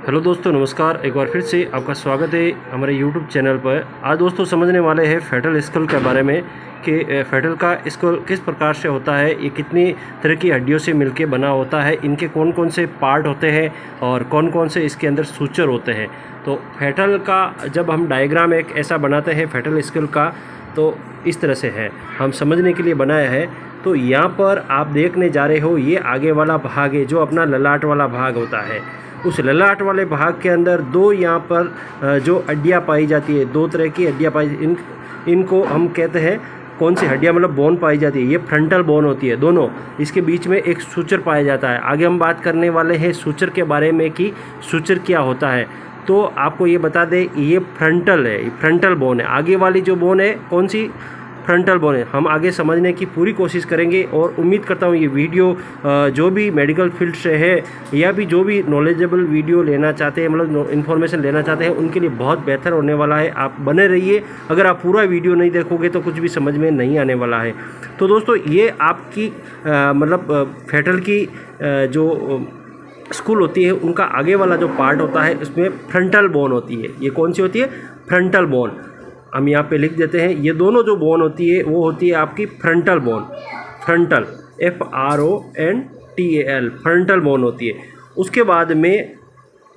Hello दोस्तों, नमस्कार। एक बार फिर से आपका स्वागत है हमारे यूट्यूब चैनल पर। आज दोस्तों समझने वाले हैं फेटल स्कल के बारे में कि फेटल का स्कल किस प्रकार से होता है, ये कितनी तरह की हड्डियों से मिलके बना होता है, इनके कौन कौन से पार्ट होते हैं और कौन कौन से इसके अंदर सूचर होते हैं। तो फेटल का जब हम डायग्राम एक ऐसा बनाते हैं फेटल स्कल का, तो इस तरह से है, हम समझने के लिए बनाया है। तो यहाँ पर आप देखने जा रहे हो, ये आगे वाला भाग है जो अपना ललाट वाला भाग होता है। उस ललाट वाले भाग के अंदर दो यहाँ पर जो हड्डियाँ पाई जाती है, दो तरह की हड्डियाँ इनको हम कहते हैं कौन सी हड्डियाँ, मतलब बोन पाई जाती है। ये फ्रंटल बोन होती है दोनों, इसके बीच में एक सूचर पाया जाता है। आगे हम बात करने वाले हैं सूचर के बारे में कि सूचर क्या होता है। तो आपको ये बता दें, ये फ्रंटल है, फ्रंटल बोन है। आगे वाली जो बोन है कौन सी, फ्रंटल बोन है। हम आगे समझने की पूरी कोशिश करेंगे और उम्मीद करता हूँ ये वीडियो जो भी मेडिकल फील्ड से है या भी जो भी नॉलेजेबल वीडियो लेना चाहते हैं, मतलब इन्फॉर्मेशन लेना चाहते हैं, उनके लिए बहुत बेहतर होने वाला है। आप बने रहिए। अगर आप पूरा वीडियो नहीं देखोगे तो कुछ भी समझ में नहीं आने वाला है। तो दोस्तों ये आपकी मतलब फेटल की जो स्कूल होती है, उनका आगे वाला जो पार्ट होता है उसमें फ्रंटल बोन होती है। ये कौन सी होती है? Frontal bone. हम यहाँ पे लिख देते हैं, ये दोनों जो बोन होती है वो होती है आपकी frontal bone. Frontal FRONTAL frontal bone होती है। उसके बाद में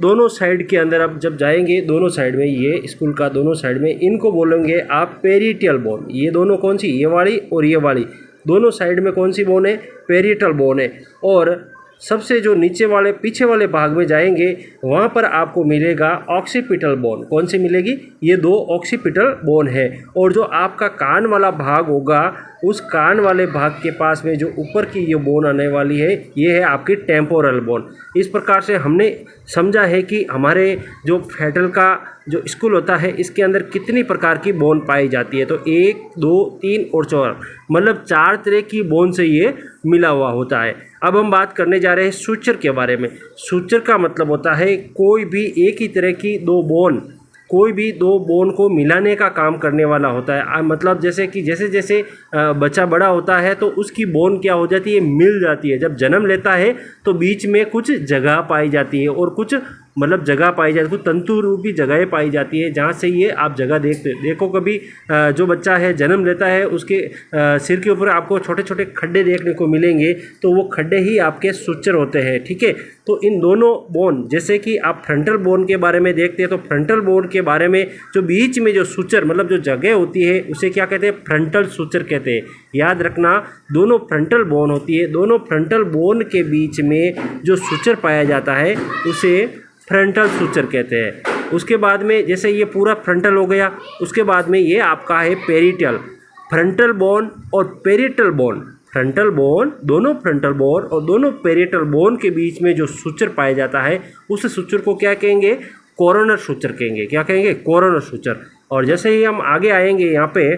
दोनों साइड के अंदर आप जब जाएंगे, दोनों साइड में, ये स्कूल का दोनों साइड में, इनको बोलेंगे आप पेरिटल बोन। ये दोनों कौन सी, ये वाली और ये वाली, दोनों साइड में कौन सी बोन है? पेरिटल बोन है। और सबसे जो नीचे वाले पीछे वाले भाग में जाएंगे, वहाँ पर आपको मिलेगा ऑक्सीपिटल बोन। कौन सी मिलेगी? ये दो ऑक्सीपिटल बोन है। और जो आपका कान वाला भाग होगा, उस कान वाले भाग के पास में जो ऊपर की ये बोन आने वाली है, ये है आपकी टेम्पोरल बोन। इस प्रकार से हमने समझा है कि हमारे जो फेटल का जो स्कूल होता है, इसके अंदर कितनी प्रकार की बोन पाई जाती है। तो 1, 2, 3 और 4, मतलब 4 तरह की बोन से ये मिला हुआ होता है। अब हम बात करने जा रहे हैं सूचर के बारे में। सूचर का मतलब होता है कोई भी एक ही तरह की दो बोन, कोई भी दो बोन को मिलाने का काम करने वाला होता है। मतलब जैसे कि जैसे जैसे बच्चा बड़ा होता है तो उसकी बोन क्या हो जाती है? मिल जाती है। जब जन्म लेता है तो बीच में कुछ जगह पाई जाती है और कुछ मतलब जगह पाई जाती है, कुछ तंतु रूपी जगहें पाई जाती है, जहाँ से ये आप जगह देखो। कभी जो बच्चा है जन्म लेता है, उसके सिर के ऊपर आपको छोटे छोटे खड्डे देखने को मिलेंगे, तो वो खड्डे ही आपके सूचर होते हैं। ठीक है, तो इन दोनों बोन, जैसे कि आप फ्रंटल बोन के बारे में देखते हैं, तो फ्रंटल बोन के बारे में जो बीच में जो सूचर, मतलब जो जगह होती है, उसे क्या कहते हैं? फ्रंटल सूचर कहते हैं। याद रखना, दोनों फ्रंटल बोन होती है, दोनों फ्रंटल बोन के बीच में जो सूचर पाया जाता है उसे फ्रंटल सूचर कहते हैं। उसके बाद में जैसे ये पूरा फ्रंटल हो गया, उसके बाद में ये आपका है पेरिटल। फ्रंटल बोन और पेरिटल बोन, फ्रंटल बोन, दोनों फ्रंटल बोन और दोनों पेरिटल बोन के बीच में जो सूचर पाया जाता है, उस सूचर को क्या कहेंगे? कोरोनर सूचर कहेंगे। क्या कहेंगे? Coroner suture. और जैसे ही हम आगे आएंगे, यहाँ पे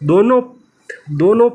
दोनों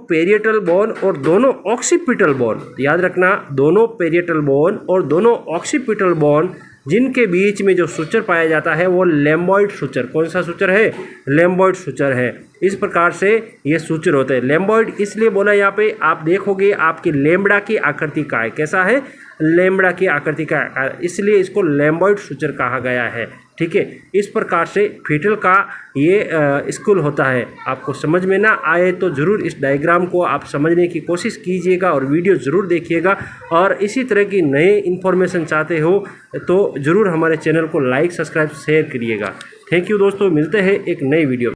पेरिटल बोन और दोनों ऑक्सीपिटल बोन, याद रखना, दोनों पेरिटल बोन और दोनों ऑक्सीपिटल बोन, जिनके बीच में जो सूचर पाया जाता है वो लेम्बॉइड सूचर। कौन सा सूचर है? लेम्बॉइड सूचर है। इस प्रकार से ये सूचर होते हैं। लेम्बॉइड इसलिए बोला, यहाँ पे आप देखोगे आपकी लेम्बड़ा की आकृति का है। कैसा है? लेम्बड़ा की आकृति का, इसलिए इसको लेम्बॉइड सूचर कहा गया है। ठीक है, इस प्रकार से फेटल का ये स्कूल होता है। आपको समझ में ना आए तो ज़रूर इस डायग्राम को आप समझने की कोशिश कीजिएगा और वीडियो ज़रूर देखिएगा। और इसी तरह की नए इन्फॉर्मेशन चाहते हो तो ज़रूर हमारे चैनल को लाइक, सब्सक्राइब, शेयर करिएगा। थैंक यू दोस्तों, मिलते हैं एक नई वीडियो।